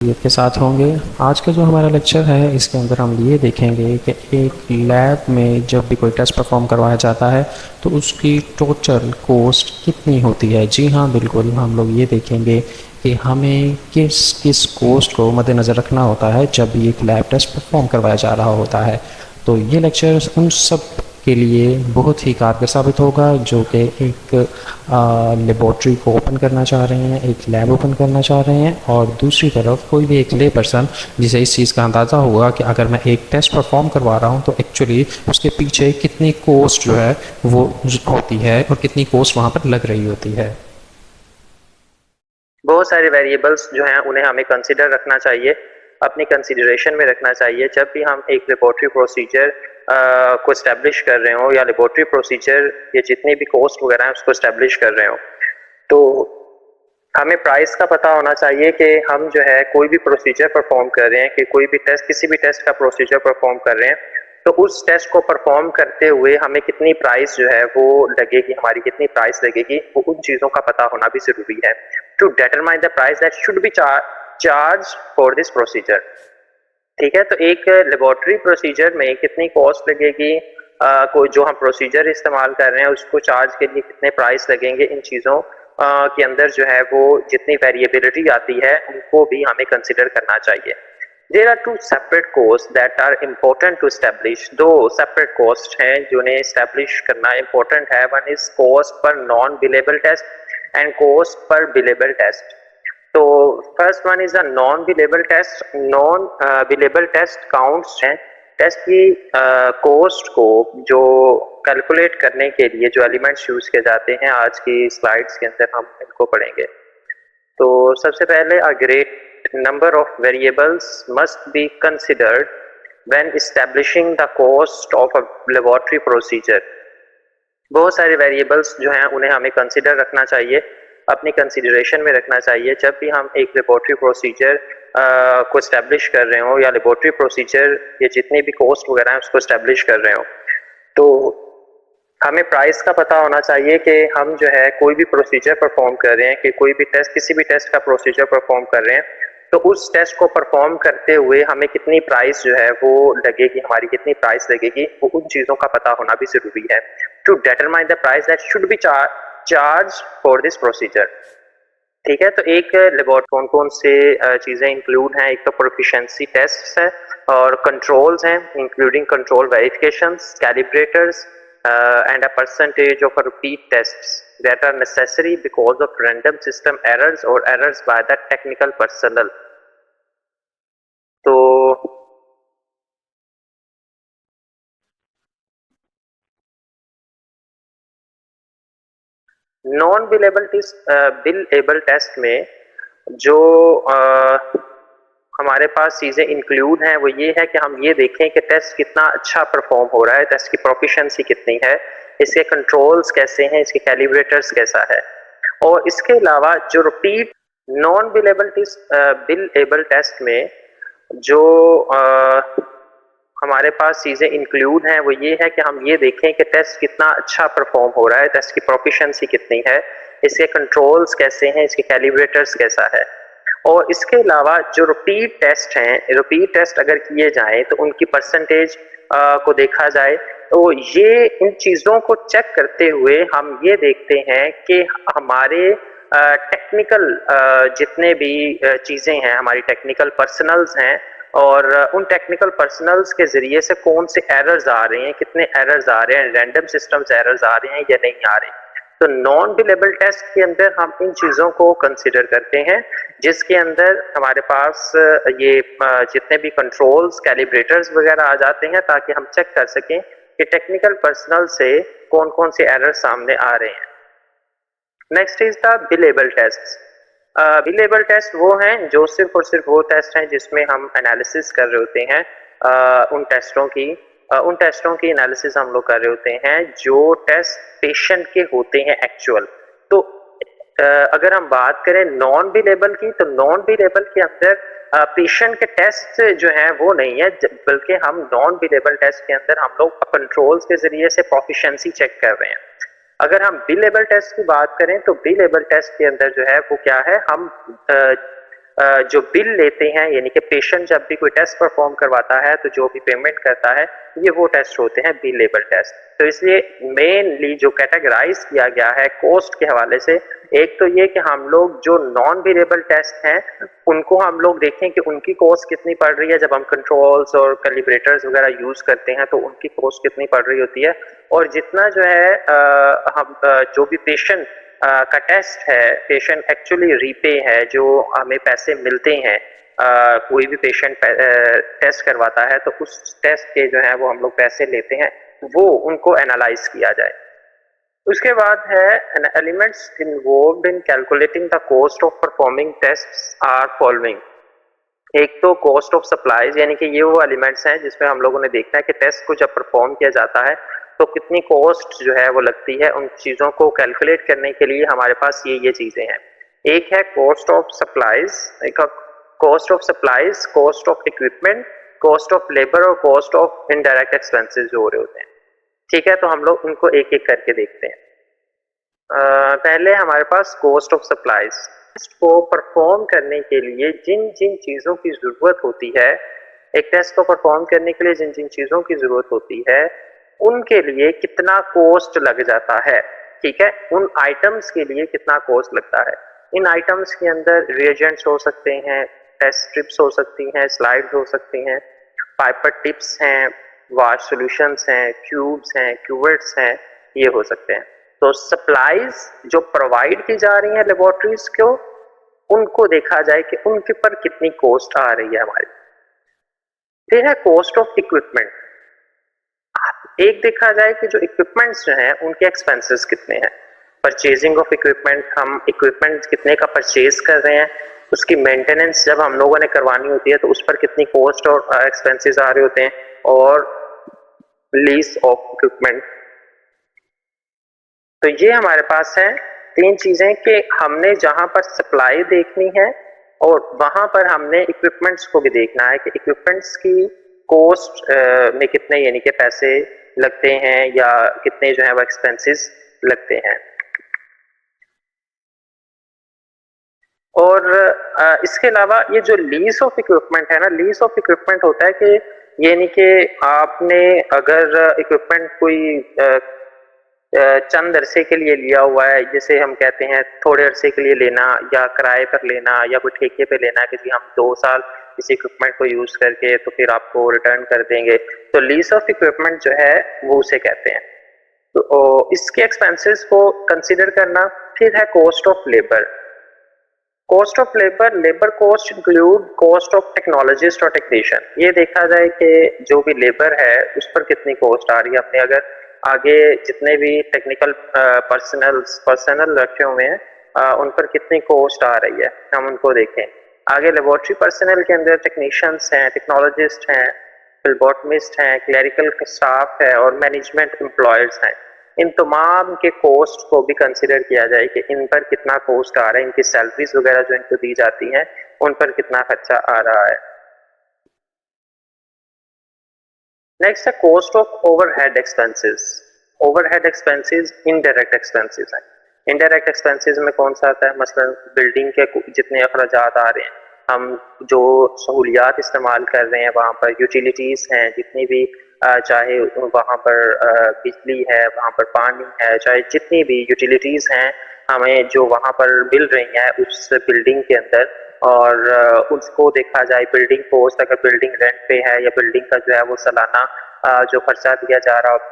के साथ होंगे। आज का जो हमारा लेक्चर है इसके अंदर हम ये देखेंगे कि एक लैब में जब भी कोई टेस्ट परफॉर्म करवाया जाता है तो उसकी टोटल कॉस्ट कितनी होती है। जी हाँ, बिल्कुल, हम लोग ये देखेंगे कि हमें किस किस कॉस्ट को मद्देनज़र रखना होता है जब भी एक लैब टेस्ट परफॉर्म करवाया जा रहा होता है। तो ये लेक्चर उन सब के लिए बहुत ही कारगर साबित होगा जो कि एक लेबॉर्ट्री को ओपन करना चाह रहे हैं, एक लैब ओपन करना चाह रहे हैं, और दूसरी तरफ कोई भी एक ले पर्सन जिसे इस चीज़ का अंदाज़ा होगा कि अगर मैं एक टेस्ट परफॉर्म करवा रहा हूँ तो एक्चुअली उसके पीछे कितनी कॉस्ट जो है वो होती है और कितनी कॉस्ट वहाँ पर लग रही होती है। बहुत सारे वेरिएबल्स जो हैं उन्हें हमें कंसिडर रखना चाहिए, अपनी कंसिडरेशन में रखना चाहिए जब भी हम एक लेबॉर्ट्री प्रोसीजर को इस्टेब्लिश कर रहे हो या लेबॉर्ट्री प्रोसीजर ये जितनी भी कॉस्ट वगैरह है उसको इस्टेब्लिश कर रहे हो। तो हमें प्राइस का पता होना चाहिए कि हम जो है कोई भी प्रोसीजर परफॉर्म कर रहे हैं, कि कोई भी टेस्ट, किसी भी टेस्ट का प्रोसीजर परफॉर्म कर रहे हैं, तो उस टेस्ट को परफॉर्म करते हुए हमें कितनी प्राइस जो है वो लगेगी, हमारी कितनी प्राइस लगेगी, वो उन चीज़ों का पता होना भी ज़रूरी है to determine the price that should be charge for this procedure. ठीक है, तो एक लेबॉर्ट्री प्रोसीजर में कितनी कॉस्ट लगेगी, कोई जो हम प्रोसीजर इस्तेमाल कर रहे हैं उसको चार्ज के लिए कितने प्राइस लगेंगे, इन चीज़ों के अंदर जो है वो जितनी वेरिएबिलिटी आती है उनको भी हमें कंसिडर करना चाहिए। There are two separate costs that are important to establish. दो separate cost हैं जिन्हें establish करना important है. One is cost per non-billable test and cost per billable test. तो first one is a non billable test. Non billable test counts हैं test की cost को जो कैलकुलेट करने के लिए जो एलिमेंट्स यूज किए जाते हैं आज की स्लाइड्स के अंदर हम इनको पढ़ेंगे। तो सबसे पहले a great number of variables must be considered when establishing the cost of a laboratory procedure. बहुत सारे वेरिएबल्स जो हैं उन्हें हमें कंसिडर रखना चाहिए, अपनी कंसिडरेशन में रखना चाहिए जब भी हम एक लेबॉर्ट्री प्रोसीजर को इस्टेब्लिश कर रहे हो या लेबॉर्ट्री प्रोसीजर ये जितनी भी कॉस्ट वगैरह है उसको इस्टेब्लिश कर रहे हो। तो हमें प्राइस का पता होना चाहिए कि हम जो है कोई भी प्रोसीजर परफॉर्म कर रहे हैं, कि कोई भी टेस्ट, किसी भी टेस्ट का प्रोसीजर परफॉर्म कर रहे हैं, तो उस टेस्ट को परफॉर्म करते हुए हमें कितनी प्राइस जो है वो लगेगी, हमारी कितनी प्राइस लगेगी, वो उन चीज़ों का पता होना भी ज़रूरी है to determine the price that should be charge for this procedure. ठीक है, तो एक लेबॉर्ट्री कौन कौन से चीज़ें इंक्लूड हैं, एक तो प्रोफिशिएंसी टेस्ट है और कंट्रोल्स हैं including control verifications, calibrators and a percentage of a repeat tests that are necessary because of random system errors or errors by the technical personnel. तो नॉन बिलेबल टेस्ट में जो हमारे पास चीज़ें include हैं वो ये है कि हम ये देखें कि टेस्ट कितना अच्छा परफॉर्म हो रहा है, टेस्ट की प्रोफिशिएंसी कितनी है, इसके कंट्रोल्स कैसे हैं, इसके कैलिब्रेटर्स कैसा है। और इसके अलावा जो रिपीट नॉन बिलेबल टेस्ट में जो हमारे पास चीज़ें इंक्लूड हैं वो ये है कि हम ये देखें कि टेस्ट कितना अच्छा परफॉर्म हो रहा है, टेस्ट की प्रोफिशिएंसी कितनी है, इसके कंट्रोल्स कैसे हैं, इसके कैलिब्रेटर्स कैसा है। और इसके अलावा जो रिपीट टेस्ट हैं, रिपीट टेस्ट अगर किए जाएं तो उनकी परसेंटेज को देखा जाए। तो ये इन चीज़ों को चेक करते हुए हम ये देखते हैं कि हमारे टेक्निकल जितने भी चीज़ें हैं, हमारी टेक्निकल पर्सनल्स हैं, और उन टेक्निकल पर्सनल्स के ज़रिए से कौन से एरर्स आ रहे हैं, कितने एरर्स आ रहे हैं, रैंडम सिस्टम से एरर्स आ रहे हैं या नहीं आ रहे। तो नॉन बिलेबल टेस्ट के अंदर हम इन चीज़ों को कंसिडर करते हैं जिसके अंदर हमारे पास ये जितने भी कंट्रोल्स, कैलिब्रेटर्स वगैरह आ जाते हैं ताकि हम चेक कर सकें कि टेक्निकल पर्सनल से कौन कौन से एरर सामने आ रहे हैं। Next is the billable test. Billable test वो हैं जो सिर्फ और सिर्फ वो टेस्ट हैं जिसमें हम एनालिसिस कर रहे होते हैं उन टेस्टों की एनालिसिस हम लोग कर रहे होते हैं जो टेस्ट पेशेंट के होते हैं एक्चुअल। तो अगर हम बात करें नॉन बिलेबल की, तो नॉन बिलेबल के अंदर पेशेंट के टेस्ट जो हैं वो नहीं है, बल्कि हम नॉन बिलेबल टेस्ट के अंदर हम लोग कंट्रोल्स के जरिए से प्रोफिशिएंसी चेक कर रहे हैं। अगर हम बिलेबल टेस्ट की बात करें तो बिलेबल टेस्ट के अंदर जो है वो क्या है, हम जो बिल लेते हैं, यानी कि पेशेंट जब भी कोई टेस्ट परफॉर्म करवाता है तो जो भी पेमेंट करता है ये वो टेस्ट होते हैं बिलेबल टेस्ट। तो इसलिए मेनली जो कैटेगराइज किया गया है कॉस्ट के हवाले से, एक तो ये कि हम लोग जो नॉन बिलेबल टेस्ट हैं उनको हम लोग देखें कि उनकी कॉस्ट कितनी पड़ रही है। जब हम कंट्रोल्स और कैलिब्रेटर्स वगैरह यूज करते हैं तो उनकी कॉस्ट कितनी पड़ रही होती है, और जितना जो है हम जो भी पेशेंट का टेस्ट है, पेशेंट एक्चुअली रीपे है, जो हमें पैसे मिलते हैं, कोई भी पेशेंट टेस्ट करवाता है तो उस टेस्ट के जो है वो हम लोग पैसे लेते हैं, वो उनको एनालाइज किया जाए। उसके बाद है elements involved in calculating the cost of performing tests are following. एक तो कॉस्ट ऑफ सप्लाईज, यानी कि ये वो एलिमेंट्स हैं जिसमें हम लोगों ने देखना है कि टेस्ट को जब परफॉर्म किया जाता है तो कितनी कॉस्ट जो है वो लगती है। उन चीज़ों को कैलकुलेट करने के लिए हमारे पास ये चीज़ें हैं। एक है कॉस्ट ऑफ सप्लाईज, एक cost of supplies, cost of equipment, cost of labour और कॉस्ट ऑफ इनडायरेक्ट एक्सपेंसेस जो हो रहे होते हैं। ठीक है, तो हम लोग उनको एक एक करके देखते हैं। पहले हमारे पास कॉस्ट ऑफ सप्लाईज। टेस्ट को परफॉर्म करने के लिए जिन जिन चीज़ों की ज़रूरत होती है, एक टेस्ट को परफॉर्म करने के लिए जिन जिन चीज़ों की ज़रूरत होती है उनके लिए कितना कॉस्ट लग जाता है। ठीक है, उन आइटम्स के लिए कितना कॉस्ट लगता है। इन आइटम्स के अंदर रिएजेंट्स हो सकते हैं, टेस्ट स्ट्रिप्स हो सकती हैं, स्लाइड्स हो सकती हैं, पाइपर टिप्स हैं, वाश सॉल्यूशंस हैं, क्यूब्स हैं, क्यूवेट्स हैं, ये हो सकते हैं। तो सप्लाईज जो प्रोवाइड की जा रही हैं लेबोरेटरीज को, उनको देखा जाए कि उनके पर कितनी कॉस्ट आ रही है हमारी। फिर है कॉस्ट ऑफ इक्विपमेंट। एक देखा जाए कि जो इक्विपमेंट्स जो हैं उनके एक्सपेंसेस कितने हैं। परचेजिंग ऑफ इक्विपमेंट, हम इक्विपमेंट कितने का परचेज कर रहे हैं, उसकी मेंटेनेंस जब हम लोगों ने करवानी होती है तो उस पर कितनी कॉस्ट और एक्सपेंसेस आ रहे होते हैं। और लीज ऑफ इक्विपमेंट। तो ये हमारे पास है तीन चीजें कि हमने जहां पर सप्लाई देखनी है और वहां पर हमने इक्विपमेंट्स को भी देखना है कि इक्विपमेंट्स की कॉस्ट में कितने यानी कि पैसे लगते हैं या कितने जो है वो एक्सपेंसेस लगते हैं। और इसके अलावा ये जो लीज ऑफ इक्विपमेंट है ना, लीज ऑफ इक्विपमेंट होता है कि यानी कि आपने अगर इक्विपमेंट कोई चंद अरसे के लिए लिया हुआ है, जैसे हम कहते हैं थोड़े अरसे के लिए लेना या किराए पर लेना या कोई ठेके पे लेना कि जी हम 2 साल इस इक्विपमेंट को यूज करके तो फिर आपको रिटर्न कर देंगे, तो लीज ऑफ इक्विपमेंट जो है वो उसे कहते हैं। तो इसके एक्सपेंसेस को कंसीडर करना। फिर है cost of labour. Cost of labour, labour cost include cost of technologist और टेक्नीशियन। ये देखा जाए कि जो भी लेबर है उस पर कितनी कॉस्ट आ रही है। अपने अगर आगे जितने भी टेक्निकल पर्सनल रखे हुए हैं उन पर कितनी कॉस्ट आ रही है, हम उनको देखें। आगे लेबोरेटरी पर्सनल के अंदर टेक्नीशियंस हैं, टेक्नोलॉजिस्ट हैं, फिलबॉटमिस्ट हैं, क्लरिकल स्टाफ है और मैनेजमेंट एम्प्लॉयर्स हैं। इन तमाम के कॉस्ट को भी कंसिडर किया जाए कि इन पर कितना कॉस्ट आ रहा है, इनकी सैलरीज वगैरह जो इनको दी जाती हैं उन पर कितना खर्चा आ रहा है। नेक्स्ट है cost of overhead expenses. Overhead expenses indirect expenses हैं। इनडायरेक्ट एक्सपेंसेस में कौन सा आता है, मसलन बिल्डिंग के जितने अखराजात आ रहे हैं, हम जो सहूलियात इस्तेमाल कर रहे हैं वहाँ पर, यूटिलिटीज़ हैं जितनी भी, चाहे वहाँ पर बिजली है, वहाँ पर पानी है, चाहे जितनी भी यूटिलिटीज़ हैं हमें जो वहाँ पर मिल रही हैं उस बिल्डिंग के अंदर, और उसको देखा जाए बिल्डिंग कॉस्ट, अगर बिल्डिंग रेंट पे है या बिल्डिंग का जो है वो सालाना जो खर्चा दिया जा रहा हो।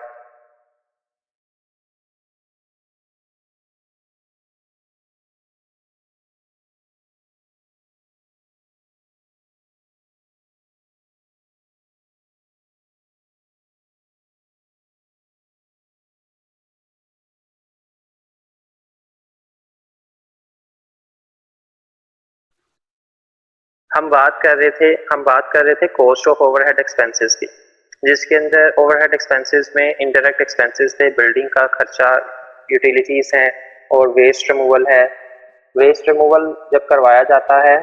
हम बात कर रहे थे कॉस्ट ऑफ ओवरहेड एक्सपेंसेस की, जिसके अंदर ओवरहेड एक्सपेंसेस में इनडायरेक्ट एक्सपेंसेस थे, बिल्डिंग का खर्चा, यूटिलिटीज हैं और वेस्ट रिमूवल है। वेस्ट रिमूवल जब करवाया जाता है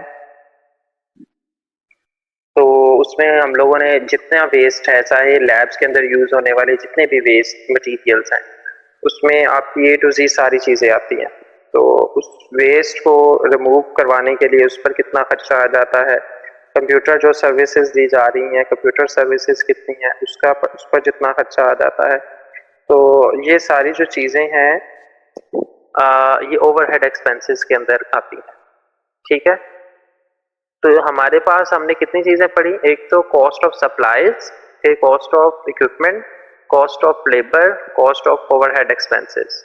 तो उसमें हम लोगों ने जितना वेस्ट है, चाहे लैब्स के अंदर यूज होने वाले जितने भी वेस्ट मटेरियल्स हैं, उसमें आपकी A to Z सारी चीजें आती हैं। तो उस वेस्ट को रिमूव करवाने के लिए उस पर कितना खर्चा आ जाता है, कंप्यूटर जो सर्विसेज दी जा रही हैं, कंप्यूटर सर्विसेज कितनी है उस पर जितना खर्चा आ जाता है। तो ये सारी जो चीज़ें हैं ये ओवरहेड एक्सपेंसेस के अंदर आती हैं। ठीक है, तो हमारे पास हमने कितनी चीज़ें पढ़ी, एक तो कॉस्ट ऑफ सप्लाईज, फिर cost of equipment, cost of labour, cost of overhead expenses.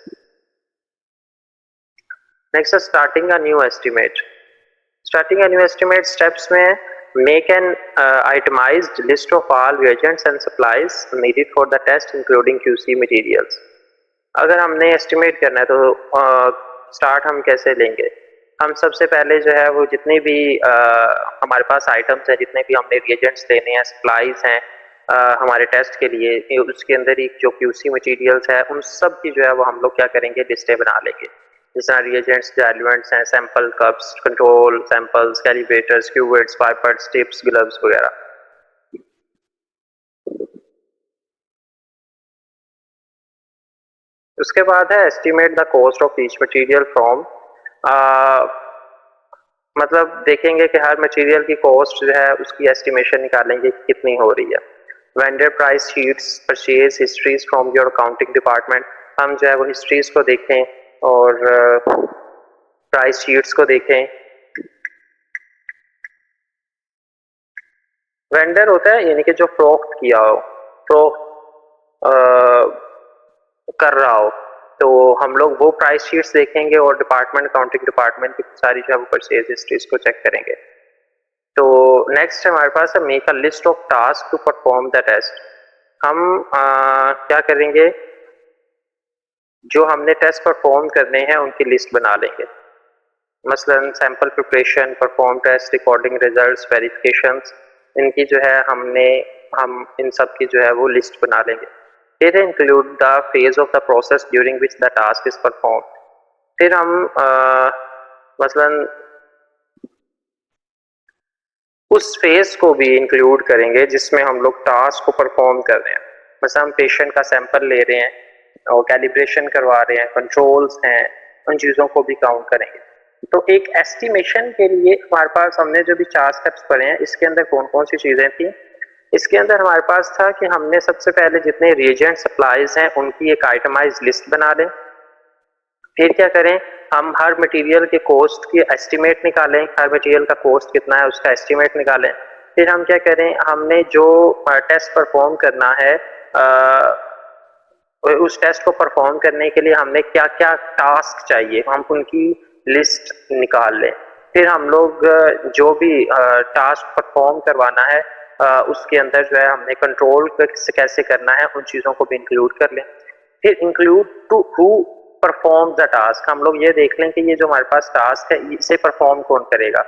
Next है starting a new estimate. Starting a new estimate steps में make an itemized list of all reagents and supplies needed for the test including QC materials। अगर हमने estimate करना है तो start हम कैसे लेंगे, हम सबसे पहले जो है वो जितने भी हमारे पास आइटम्स हैं, जितने भी हमने रिएजेंट्स लेने हैं, सप्लाईज हैं हमारे टेस्ट के लिए, उसके अंदर ही जो QC मटेरियल्स है उन सब की जो है वो हम लोग क्या करेंगे, लिस्टें बना लेंगे। जैसे रिएजेंट्स, डाइल्यूएंट्स हैं, sample cups, control samples, calibrators, cuvettes, pipers, tips, gloves वगैरह। उसके बाद है estimate the cost of each material from, मतलब देखेंगे कि हर मटेरियल की कॉस्ट जो है उसकी एस्टिमेशन निकालेंगे कि कितनी हो रही है। Vendor price sheets, purchase histories from your accounting department, हम जो है वो हिस्ट्रीज को देखें और प्राइस शीट्स को देखें। वेंडर होता है यानी कि जो फ्रोख्त किया हो, फ्रोख्त कर रहा हो, तो हम लोग वो प्राइस शीट्स देखेंगे और डिपार्टमेंट, अकाउंटिंग डिपार्टमेंट की सारी जो है वो परचेज हिस्ट्रीज को चेक करेंगे। तो नेक्स्ट हमारे पास है make a list of task to perform the test. हम क्या करेंगे, जो हमने टेस्ट परफॉर्म करने हैं उनकी लिस्ट बना लेंगे। मसलन sample preparation, perform test, recording results, verifications, इनकी जो है हम इन सब की जो है वो लिस्ट बना लेंगे। फिर include the phase of the process during which the task is perform. फिर हम मसलन उस फेज को भी इंक्लूड करेंगे जिसमें हम लोग टास्क को परफॉर्म कर रहे हैं। मतलब हम पेशेंट का सैंपल ले रहे हैं और कैलिब्रेशन करवा रहे हैं, कंट्रोल्स हैं, उन चीज़ों को भी काउंट करेंगे। तो एक एस्टिमेशन के लिए हमारे पास हमने जो भी 4 स्टेप्स पढ़े हैं, इसके अंदर कौन कौन सी चीज़ें थी, इसके अंदर हमारे पास था कि हमने सबसे पहले जितने रिएजेंट सप्लाईज हैं उनकी एक आइटमाइज लिस्ट बना लें। फिर क्या करें, हम हर मटेरियल के कॉस्ट की एस्टिमेट निकालें, हर मटेरियल का कॉस्ट कितना है उसका एस्टिमेट निकालें। फिर हम क्या करें, हमने जो टेस्ट परफॉर्म करना है उस टेस्ट को परफॉर्म करने के लिए हमने क्या क्या टास्क चाहिए, हम उनकी लिस्ट निकाल लें। फिर हम लोग जो भी टास्क परफॉर्म करवाना है उसके अंदर जो है हमने कंट्रोल कैसे करना है उन चीज़ों को भी इंक्लूड कर लें। फिर include to who perform the task, हम लोग ये देख लें कि ये जो हमारे पास टास्क है इसे परफॉर्म कौन करेगा,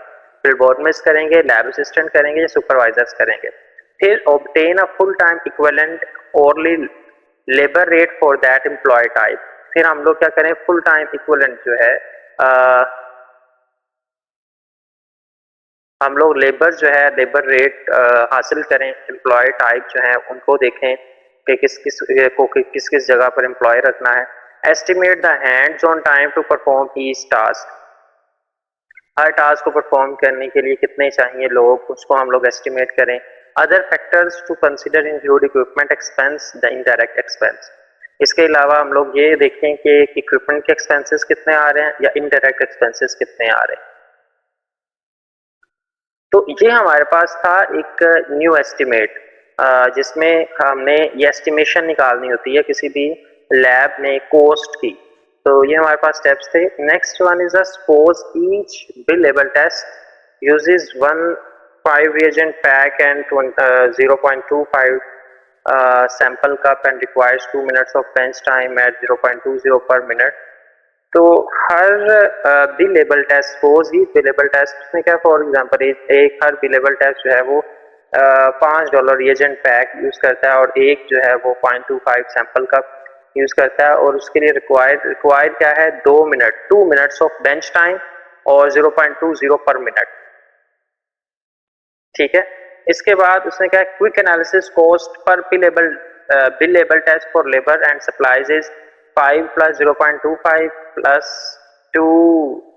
फिर बोर्डमिस्ट करेंगे, लैब असिस्टेंट करेंगे या सुपरवाइजर्स करेंगे। फिर obtain a full time equivalent hourly labour rate for that employ type. फिर हम लोग क्या करें, फुल टाइम इक्विवेलेंट जो है हम लोग लेबर जो है लेबर रेट हासिल करें, एम्प्लॉय टाइप जो है उनको देखें कि किस किस जगह पर एम्प्लॉय रखना है। Estimate the hands on time to perform each task, हर टास्क को परफॉर्म करने के लिए कितने चाहिए लोग, उसको हम लोग एस्टिमेट करें। Other factors to consider include equipment expense, the indirect expense. इसके अलावा हम लोग ये देखें कि इक्विपमेंट के एक्सपेंसेस कितने आ रहे हैं या इनडायरेक्ट एक्सपेंसेस कितने आ रहे हैं। तो ये हमारे पास था एक न्यू एस्टिमेट जिसमें हमने ये एस्टिमेशन निकालनी होती है किसी भी लैब में कॉस्ट की। तो ये हमारे पास स्टेप्स थे। Next one is suppose each bill level test uses 1 reagent pack and 0.25 sample cup and requires 2 minutes of bench time at 0.20 per minute। तो हर बिलेबल टेस्ट, सपोज ही बिलेबल टेस्ट में क्या, फॉर एग्जांपल एक हर billable test जो है वो $5 reagent pack use करता है और एक जो है वो 0.25 सैंपल का यूज करता है और उसके लिए रिक्वायर्ड क्या है, 2 minute, 2 minutes of bench time और 0.20 पर मिनट। ठीक है, इसके बाद उसने क्या, quick analysis cost per billable test for labour and supplies is 5 + 0.25 + 2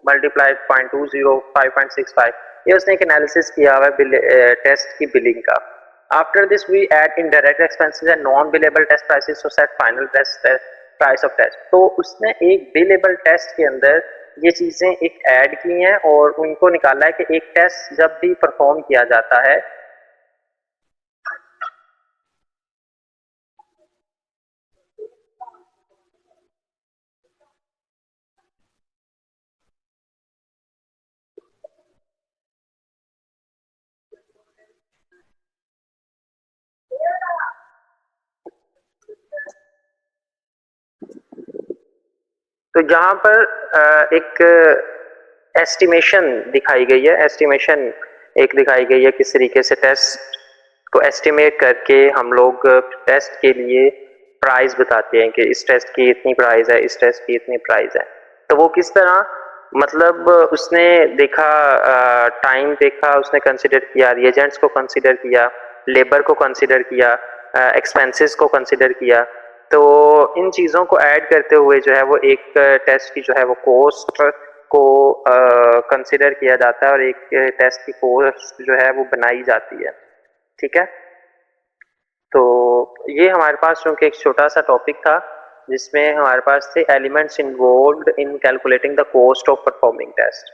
multiply 0.20 5.65, ये उसने एक एनालिसिस किया हुआ है टेस्ट की बिलिंग का. After this we add indirect expenses and non billable test prices to set final test price of test. तो उसने एक बिलेबल टेस्ट के अंदर ये चीजें एक ऐड की हैं और उनको निकाला है कि एक टेस्ट जब भी परफॉर्म किया जाता है तो यहाँ पर एक एस्टिमेशन दिखाई गई है. एस्टिमेशन एक दिखाई गई है किस तरीके से टेस्ट को एस्टिमेट करके हम लोग टेस्ट के लिए प्राइस बताते हैं कि इस टेस्ट की इतनी प्राइस है, इस टेस्ट की इतनी प्राइस है. तो वो किस तरह, मतलब उसने देखा, टाइम देखा, उसने कंसिडर किया, रिएजेंट्स को कंसिडर किया, लेबर को कंसिडर किया, एक्सपेंसेस को कंसिडर किया. तो इन चीज़ों को ऐड करते हुए जो है वो एक टेस्ट की जो है वो कॉस्ट को कंसिडर किया जाता है और एक टेस्ट की कॉस्ट जो है वो बनाई जाती है. ठीक है, तो ये हमारे पास चूँकि एक छोटा सा टॉपिक था जिसमें हमारे पास थे elements involved in calculating the cost of performing test,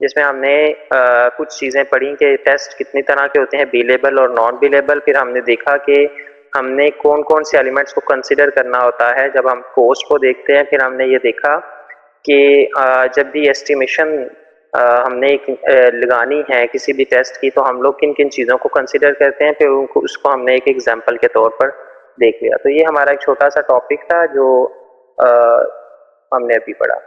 जिसमें हमने कुछ चीज़ें पढ़ी कि टेस्ट कितनी तरह के होते हैं, बिलेबल और नॉन बिलेबल. फिर हमने देखा कि हमने कौन कौन से एलिमेंट्स को कंसिडर करना होता है जब हम कॉस्ट को देखते हैं. फिर हमने ये देखा कि जब भी एस्टिमेशन हमने एक लगानी है किसी भी टेस्ट की तो हम लोग किन किन चीज़ों को कंसिडर करते हैं. फिर उनको उसको हमने एक एग्जाम्पल के तौर पर देख लिया. तो ये हमारा एक छोटा सा टॉपिक था जो हमने अभी पढ़ा.